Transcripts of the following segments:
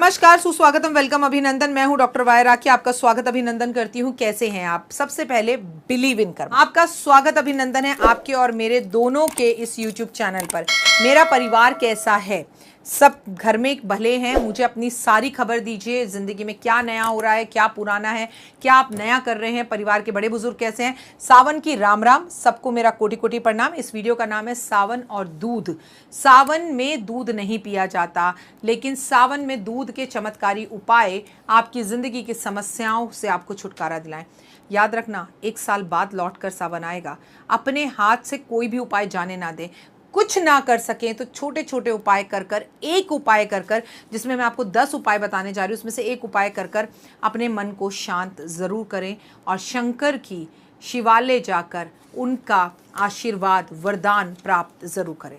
नमस्कार, सुस्वागतम, वेलकम, अभिनंदन। मैं हूं डॉक्टर वाय राखी, आपका स्वागत अभिनंदन करती हूं। कैसे हैं आप? सबसे पहले बिलीव इन कर्म, आपका स्वागत अभिनंदन है आपके और मेरे दोनों के इस यूट्यूब चैनल पर। मेरा परिवार कैसा है? सब घर में भले हैं? मुझे अपनी सारी खबर दीजिए, जिंदगी में क्या नया हो रहा है, क्या पुराना है, क्या आप नया कर रहे हैं, परिवार के बड़े बुजुर्ग कैसे हैं। सावन की राम राम, सबको मेरा कोटि कोटि प्रणाम। इस वीडियो का नाम है सावन और दूध। सावन में दूध नहीं पिया जाता, लेकिन सावन में दूध के चमत्कारी उपाय आपकी जिंदगी की समस्याओं से आपको छुटकारा दिलाएं। याद रखना, 1 साल बाद लौट कर सावन आएगा। अपने हाथ से कोई भी उपाय जाने ना दें। कुछ ना कर सकें तो छोटे छोटे उपाय कर कर, एक उपाय कर कर, जिसमें मैं आपको 10 उपाय बताने जा रही हूँ, उसमें से एक उपाय कर कर अपने मन को शांत ज़रूर करें और शंकर की शिवालय जाकर उनका आशीर्वाद वरदान प्राप्त ज़रूर करें।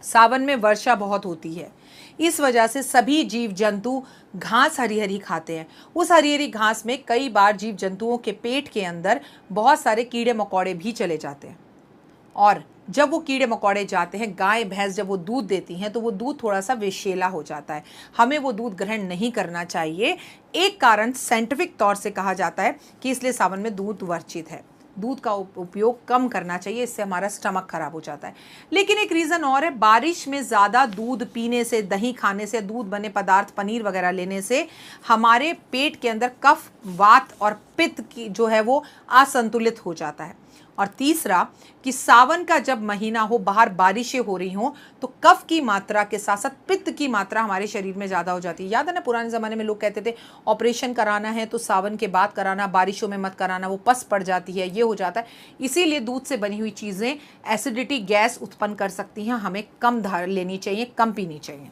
सावन में वर्षा बहुत होती है, इस वजह से सभी जीव जंतु घास हरी हरी खाते हैं। उस हरी हरी घास में कई बार जीव जंतुओं के पेट के अंदर बहुत सारे कीड़े मकोड़े भी चले जाते हैं, और जब वो कीड़े मकोड़े जाते हैं, गाय भैंस जब वो दूध देती हैं तो वो दूध थोड़ा सा विषैला हो जाता है। हमें वो दूध ग्रहण नहीं करना चाहिए। एक कारण साइंटिफिक तौर से कहा जाता है कि इसलिए सावन में दूध वर्जित है। दूध का उपयोग कम करना चाहिए, इससे हमारा स्टमक खराब हो जाता है। लेकिन एक रीज़न और है, बारिश में ज़्यादा दूध पीने से, दही खाने से, दूध बने पदार्थ पनीर वगैरह लेने से हमारे पेट के अंदर कफ, वात और पित्त की जो है वो असंतुलित हो जाता है। और तीसरा कि सावन का जब महीना हो, बाहर बारिशें हो रही हों, तो कफ की मात्रा के साथ साथ पित्त की मात्रा हमारे शरीर में ज़्यादा हो जाती है। याद है ना, पुराने ज़माने में लोग कहते थे ऑपरेशन कराना है तो सावन के बाद कराना, बारिशों में मत कराना, वो पस पड़ जाती है, ये हो जाता है। इसीलिए दूध से बनी हुई चीज़ें एसिडिटी, गैस उत्पन्न कर सकती हैं। हमें कम लेनी चाहिए, कम पीनी चाहिए।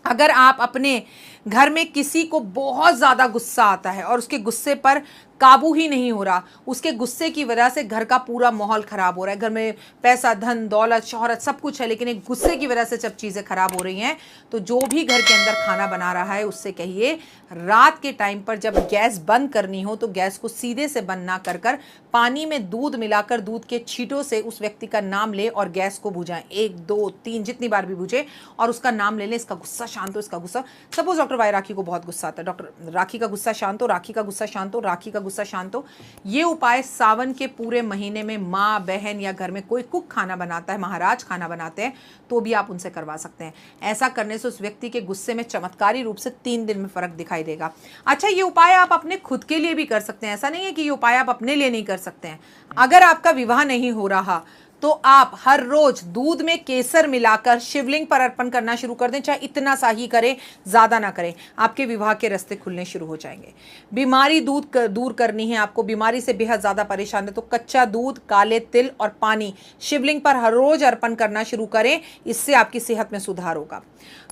अगर आप अपने घर में किसी को बहुत ज़्यादा गुस्सा आता है और उसके गुस्से पर काबू ही नहीं हो रहा, उसके गुस्से की वजह से घर का पूरा माहौल ख़राब हो रहा है, घर में पैसा, धन, दौलत, शोहरत सब कुछ है, लेकिन एक गुस्से की वजह से जब चीज़ें ख़राब हो रही हैं, तो जो भी घर के अंदर खाना बना रहा है उससे कहिए रात के टाइम पर जब गैस बंद करनी हो तो गैस को सीधे से बंद ना कर कर पानी में दूध मिलाकर दूध के छींटों से उस व्यक्ति का नाम ले और गैस को बुझाएं। 1, 2, 3 जितनी बार भी बुझे और उसका नाम ले लें। इसका गुस्सा शांत हो, इसका गुस्सा। सपोज डॉक्टर वाई राखी को बहुत गुस्सा आता है, डॉक्टर राखी का गुस्सा शांत हो, राखी का गुस्सा शांत हो, राखी का गुस्सा शांत हो। ये उपाय सावन के पूरे महीने में माँ, बहन या घर में कोई कुक खाना बनाता है, महाराज खाना बनाते हैं, तो भी आप उनसे करवा सकते हैं। ऐसा करने से उस व्यक्ति के गुस्से में चमत्कारी रूप से 3 दिन में फर्क दिखाई देगा। अच्छा, ये उपाय आप अपने खुद के लिए भी कर सकते हैं। ऐसा नहीं है कि ये उपाय आप अपने लिए नहीं कर सकते हैं। अगर आपका विवाह नहीं हो रहा तो आप हर रोज दूध में केसर मिलाकर शिवलिंग पर अर्पण करना शुरू कर दें। चाहे इतना सा ही करें, ज़्यादा ना करें, आपके विवाह के रास्ते खुलने शुरू हो जाएंगे। बीमारी दूर करनी है आपको, बीमारी से बेहद ज़्यादा परेशान है, तो कच्चा दूध, काले तिल और पानी शिवलिंग पर हर रोज अर्पण करना शुरू करें। इससे आपकी सेहत में सुधार होगा।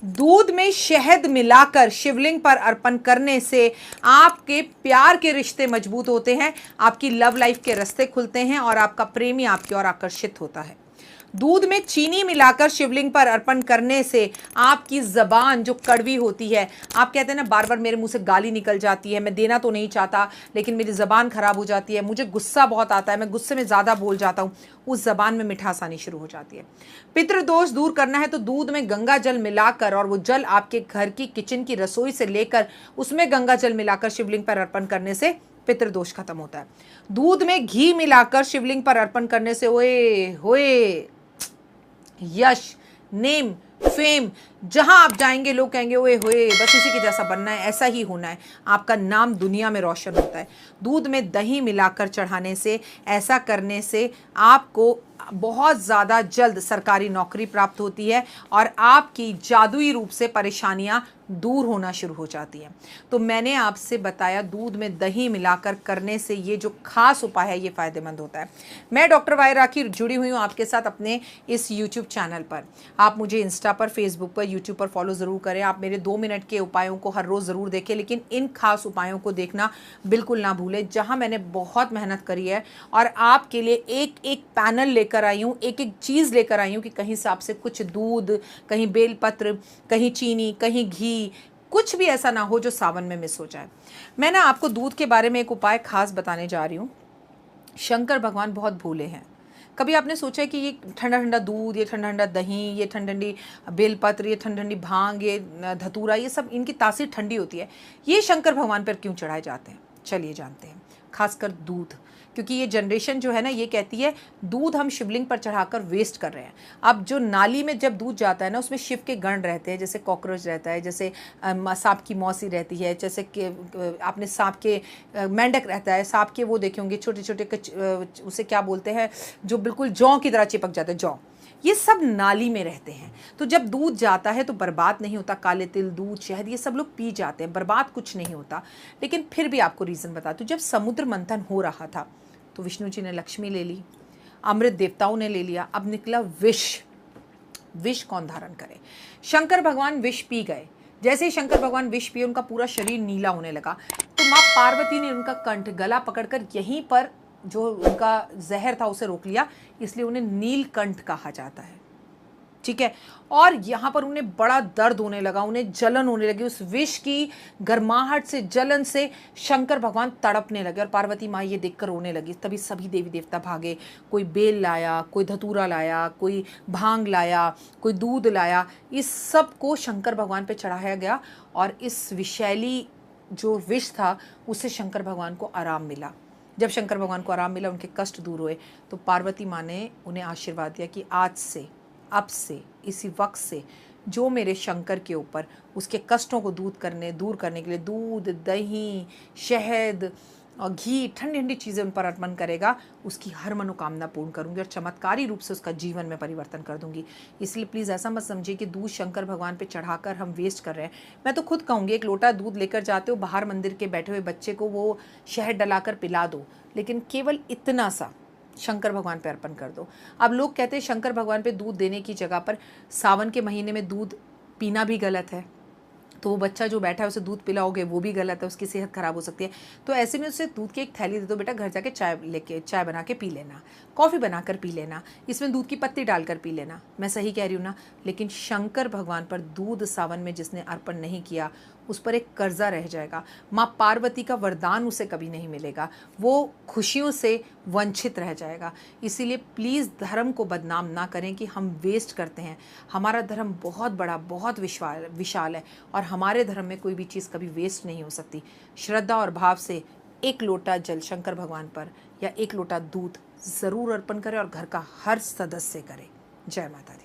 दूध में शहद मिलाकर शिवलिंग पर अर्पण करने से आपके प्यार के रिश्ते मजबूत होते हैं, आपकी लव लाइफ के रास्ते खुलते हैं और आपका प्रेमी आपकी ओर आकर्षित होता है। दूध में चीनी मिलाकर शिवलिंग पर अर्पण करने से आपकी ज़बान जो कड़वी होती है, आप कहते हैं ना बार बार मेरे मुंह से गाली निकल जाती है, मैं देना तो नहीं चाहता लेकिन मेरी ज़बान ख़राब हो जाती है, मुझे गुस्सा बहुत आता है, मैं गुस्से में ज़्यादा बोल जाता हूँ, उस ज़बान में मिठास आनी शुरू हो जाती है। पितृदोष दूर करना है तो दूध में गंगा जल मिलाकर, और वो जल आपके घर की किचन की रसोई से लेकर उसमें गंगा जल मिलाकर शिवलिंग पर अर्पण करने से पितृदोष खत्म होता है। दूध में घी मिलाकर शिवलिंग पर अर्पण करने से ओए होए यश, नेम, फेम, जहां आप जाएंगे लोग कहेंगे ओए होए बस इसी के जैसा बनना है, ऐसा ही होना है, आपका नाम दुनिया में रोशन होता है। दूध में दही मिलाकर चढ़ाने से, ऐसा करने से आपको बहुत ज़्यादा जल्द सरकारी नौकरी प्राप्त होती है और आपकी जादुई रूप से परेशानियां दूर होना शुरू हो जाती हैं। तो मैंने आपसे बताया दूध में दही मिलाकर करने से ये जो खास उपाय है ये फ़ायदेमंद होता है। मैं डॉक्टर वाई राखी जुड़ी हुई हूँ आपके साथ अपने इस यूट्यूब चैनल पर। आप मुझे इंस्टा पर, फेसबुक पर, यूट्यूब पर फॉलो ज़रूर करें। आप मेरे 2 मिनट के उपायों को हर रोज़ ज़रूर देखें, लेकिन इन खास उपायों को देखना बिल्कुल ना भूलें, जहाँ मैंने बहुत मेहनत करी है और आपके लिए एक एक पैनल लेकर आई हूँ, एक एक चीज़ लेकर आई हूँ कि कहीं से आपसे कुछ दूध, कहीं बेलपत्र, कहीं चीनी, कहीं घी, कुछ भी ऐसा ना हो जो सावन में मिस हो जाए। मैं ना आपको दूध के बारे में एक उपाय खास बताने जा रही हूँ। शंकर भगवान बहुत भोले हैं, कभी आपने सोचा कि ये ठंडा ठंडा दूध, ये ठंडा ठंडा दही, ये ठंडी ठंडी बेलपत्र, ये ठंडी ठंडी भांग, ये धतूरा, ये सब इनकी तासीर ठंडी होती है, ये शंकर भगवान पर क्यों चढ़ाए जाते हैं? चलिए जानते हैं। खासकर दूध, क्योंकि ये जनरेशन जो है ना, ये कहती है दूध हम शिवलिंग पर चढ़ाकर वेस्ट कर रहे हैं। अब जो नाली में जब दूध जाता है ना, उसमें शिव के गण रहते हैं, जैसे कॉकरोच रहता है, जैसे सांप की मौसी रहती है, जैसे कि आपने सांप के मेंढक रहता है, सांप के वो देखे होंगे छोटे छोटे, उसे क्या बोलते हैं, जो बिल्कुल जौ की तरह चिपक जाते हैं, जौ, ये सब नाली में रहते हैं। तो जब दूध जाता है तो बर्बाद नहीं होता। काले तिल, दूध, शहद, ये सब लोग पी जाते हैं, बर्बाद कुछ नहीं होता। लेकिन फिर भी आपको रीज़न बताती हूँ। जब समुद्र मंथन हो रहा था तो विष्णु जी ने लक्ष्मी ले ली, अमृत देवताओं ने ले लिया, अब निकला विष। विष कौन धारण करे? शंकर भगवान विष पी गए। जैसे ही शंकर भगवान विष पिए, उनका पूरा शरीर नीला होने लगा। तो माँ पार्वती ने उनका कंठ, गला पकड़कर यहीं पर जो उनका जहर था उसे रोक लिया, इसलिए उन्हें नीलकंठ कहा जाता है। ठीक है। और यहाँ पर उन्हें बड़ा दर्द होने लगा, उन्हें जलन होने लगी। उस विष की गर्माहट से, जलन से शंकर भगवान तड़पने लगे और पार्वती माँ ये देखकर रोने लगी। तभी सभी देवी देवता भागे। कोई बेल लाया, कोई धतूरा लाया, कोई भांग लाया, कोई दूध लाया। इस सब को शंकर भगवान पे चढ़ाया गया और इस विषैली जो विष था उससे शंकर भगवान को आराम मिला। जब शंकर भगवान को आराम मिला, उनके कष्ट दूर हुए, तो पार्वती माँ ने उन्हें आशीर्वाद दिया कि आज से, अब से, इसी वक्त से जो मेरे शंकर के ऊपर उसके कष्टों को दूर करने के लिए दूध, दही, शहद और घी, ठंडी ठंडी चीज़ें उन पर अर्पण करेगा, उसकी हर मनोकामना पूर्ण करूंगी और चमत्कारी रूप से उसका जीवन में परिवर्तन कर दूंगी। इसलिए प्लीज़ ऐसा मत समझिए कि दूध शंकर भगवान पे चढ़ाकर हम वेस्ट कर रहे हैं। मैं तो खुद कहूँगी, एक लोटा दूध लेकर जाते हो, बाहर मंदिर के बैठे हुए बच्चे को वो शहद डलाकर पिला दो, लेकिन केवल इतना सा शंकर भगवान पे अर्पण कर दो। अब लोग कहते हैं शंकर भगवान पे दूध देने की जगह पर सावन के महीने में दूध पीना भी गलत है, तो वो बच्चा जो बैठा है उसे दूध पिलाओगे वो भी गलत है, उसकी सेहत खराब हो सकती है। तो ऐसे में उसे दूध की एक थैली दे दो, बेटा घर जाके चाय बना के पी लेना, कॉफ़ी बनाकर पी लेना, इसमें दूध की पत्ती डालकर पी लेना। मैं सही कह रही हूँ ना? लेकिन शंकर भगवान पर दूध सावन में जिसने अर्पण नहीं किया, उस पर एक कर्जा रह जाएगा। माँ पार्वती का वरदान उसे कभी नहीं मिलेगा, वो खुशियों से वंचित रह जाएगा। इसीलिए प्लीज़ धर्म को बदनाम ना करें कि हम वेस्ट करते हैं। हमारा धर्म बहुत बड़ा, बहुत विशाल है और हमारे धर्म में कोई भी चीज़ कभी वेस्ट नहीं हो सकती। श्रद्धा और भाव से एक लोटा जल शंकर भगवान पर या एक लोटा दूध ज़रूर अर्पण करें और घर का हर सदस्य करे। जय माता दी।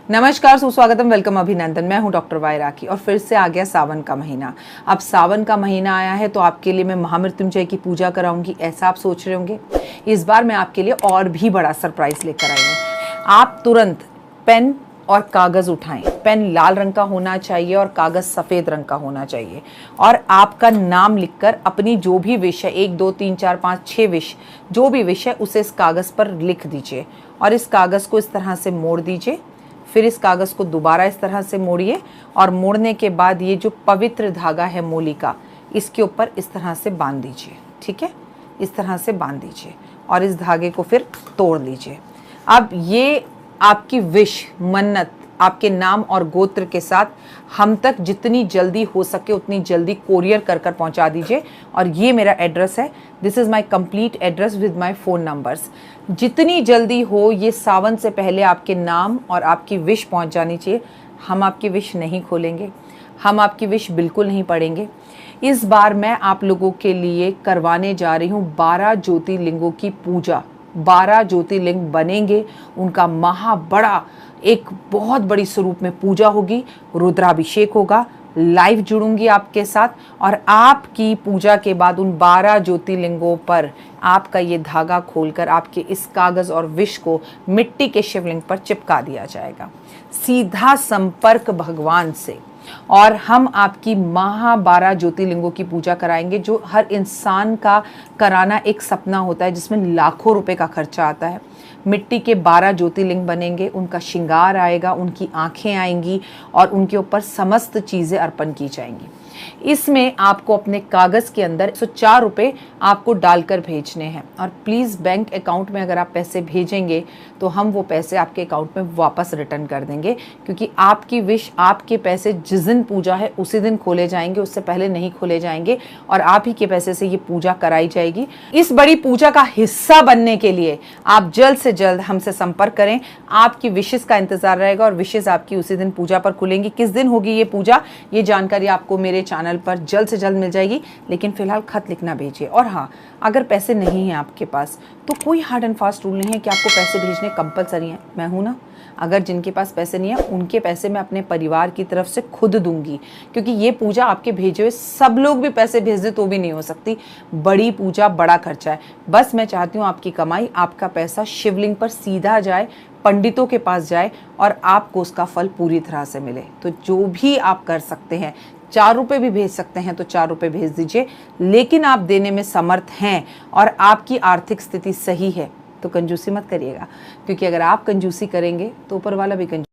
नमस्कार, सुस्वागतम, वेलकम, अभिनंदन। मैं हूं डॉक्टर वाई राखी और फिर से आ गया सावन का महीना। अब सावन का महीना आया है तो आपके लिए मैं महामृत्युंजय की पूजा कराऊंगी, ऐसा आप सोच रहे होंगे। इस बार मैं आपके लिए और भी बड़ा सरप्राइज लेकर आई हूँ। आप तुरंत पेन और कागज़ उठाएं। पेन लाल रंग का होना चाहिए और कागज़ सफ़ेद रंग का होना चाहिए और आपका नाम लिखकर अपनी जो भी विश है, 1 2 3 4 5 6 विश, जो भी विश है उसे इस कागज़ पर लिख दीजिए और इस कागज़ को इस तरह से मोड़ दीजिए। फिर इस कागज़ को दोबारा इस तरह से मोड़िए और मोड़ने के बाद ये जो पवित्र धागा है मूली का, इसके ऊपर इस तरह से बांध दीजिए। ठीक है, इस तरह से बांध दीजिए और इस धागे को फिर तोड़ लीजिए। अब ये आपकी विश, मन्नत आपके नाम और गोत्र के साथ हम तक जितनी जल्दी हो सके उतनी जल्दी कोरियर कर पहुंचा दीजिए। और ये मेरा एड्रेस है, this is my complete address with my phone numbers. जितनी जल्दी हो ये सावन से पहले आपके नाम और आपकी विश पहुंच जानी चाहिए। हम आपकी विश नहीं खोलेंगे, हम आपकी विश बिल्कुल नहीं पढ़ेंगे। इस बार मैं आप लोगों के लिए करवाने जा रही हूँ 12 ज्योतिर्लिंगों की पूजा। 12 ज्योतिर्लिंग बनेंगे, उनका बड़ा एक बहुत बड़ी स्वरूप में पूजा होगी, रुद्राभिषेक होगा। लाइव जुड़ूंगी आपके साथ और आपकी पूजा के बाद उन 12 ज्योतिर्लिंगों पर आपका ये धागा खोलकर आपके इस कागज़ और विष को मिट्टी के शिवलिंग पर चिपका दिया जाएगा। सीधा संपर्क भगवान से। और हम आपकी 12 ज्योतिर्लिंगों की पूजा कराएंगे, जो हर इंसान का कराना एक सपना होता है, जिसमें लाखों रुपए का खर्चा आता है। मिट्टी के 12 ज्योतिर्लिंग बनेंगे, उनका श्रृंगार आएगा, उनकी आंखें आएंगी और उनके ऊपर समस्त चीज़ें अर्पण की जाएंगी। इसमें आपको अपने कागज़ के अंदर 104 रुपये आपको डालकर भेजने हैं और प्लीज़ बैंक अकाउंट में अगर आप पैसे भेजेंगे तो हम वो पैसे आपके अकाउंट में वापस रिटर्न कर देंगे, क्योंकि आपकी विश, आपके पैसे जिस दिन पूजा है उसी दिन खोले जाएंगे, उससे पहले नहीं खोले जाएंगे और आप ही के पैसे से ये पूजा कराई जाएगी। इस बड़ी पूजा का हिस्सा बनने के लिए आप जल्द से जल्द हमसे संपर्क करें। आपकी विशेस का इंतजार रहेगा और विशेस आपकी उसी दिन पूजा पर खुलेंगी। किस दिन होगी ये पूजा, ये जानकारी आपको मेरे चैनल पर जल्द से जल्द मिल जाएगी, लेकिन फिलहाल खत लिखना भेजिए। और हाँ, अगर पैसे नहीं हैं आपके पास तो कोई हार्ड एंड फास्ट रूल नहीं है कि आपको पैसे भेजने कंपलसरी हैं। मैं हूं ना, अगर जिनके पास पैसे नहीं है उनके पैसे मैं अपने परिवार की तरफ से खुद दूंगी, क्योंकि ये पूजा आपके भेजे हुए सब लोग भी पैसे भेज दे तो भी नहीं हो सकती। बड़ी पूजा, बड़ा खर्चा है। बस मैं चाहती हूँ आपकी कमाई, आपका पैसा शिवलिंग पर सीधा जाए, पंडितों के पास जाए और आपको उसका फल पूरी तरह से मिले। तो जो भी आप कर सकते हैं, 4 रुपये भी भेज सकते हैं तो 4 रुपये भेज दीजिए, लेकिन आप देने में समर्थ हैं और आपकी आर्थिक स्थिति सही है तो कंजूसी मत करिएगा, क्योंकि अगर आप कंजूसी करेंगे तो ऊपर वाला भी कंजूसी